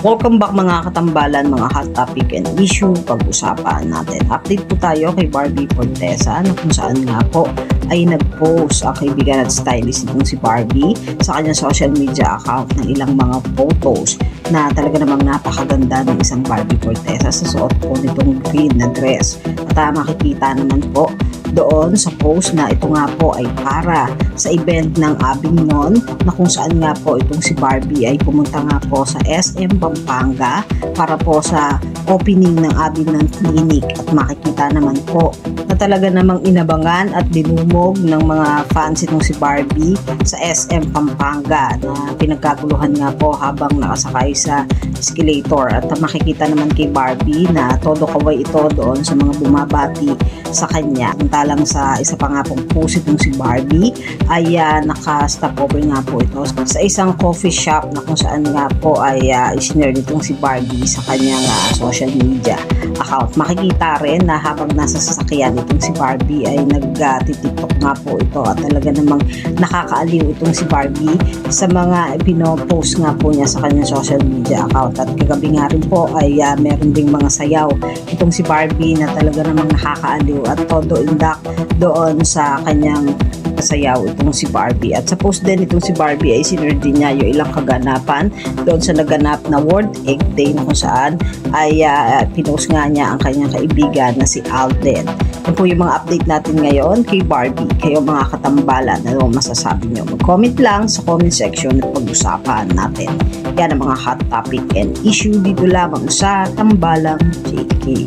Welcome back mga katambalan, mga hot topic and issue pag-usapan natin. Update po tayo kay Barbie Fortesa na kung saan nga po ay nag-post ang kaibigan at stylist nitong si Barbie sa kanyang social media account ng ilang mga photos na talaga namang napakaganda ng isang Barbie Fortesa sa suot po nitong green na dress. At makikita naman po doon sa post na ito nga po ay para sa event ng Avignon na kung saan nga po itong si Barbie ay pumunta nga po sa SM Pampanga para po sa opening ng Avignon Clinic. At makikita naman po na talaga namang inabangan at dinumog ng mga fans itong si Barbie sa SM Pampanga na pinagkaguluhan nga po habang nakasakay sa escalator. At makikita naman kay Barbie na todo kaway ito doon sa mga bumabati sa kanya. Lang sa isa pa nga pong post itong si Barbie ay naka-stop over nga po ito sa isang coffee shop na kung saan nga po ay isinare nitong si Barbie sa kanyang social media account. Makikita rin na habang nasa sasakyan itong si Barbie ay nag-TikTok nga po ito at talaga namang nakakaaliw itong si Barbie sa mga pinopost nga po niya sa kanyang social media account. At kagabi nga rin po ay meron ding mga sayaw itong si Barbie na talaga namang nakakaaliw at todo indak doon sa kanyang kasayaw itong si Barbie. At sa post din itong si Barbie ay sinare din niya yung ilang kaganapan doon sa naganap na World Egg Day na kung saan ay pinost nga niya ang kanyang kaibigan na si Alden. Yan po yung mga update natin ngayon kay Barbie. Kayo mga katambalan, ano masasabi nyo? Mag-comment lang sa comment section at pag-usapan natin. Yan ang mga hot topic and issue dito lamang sa Tambalang JK.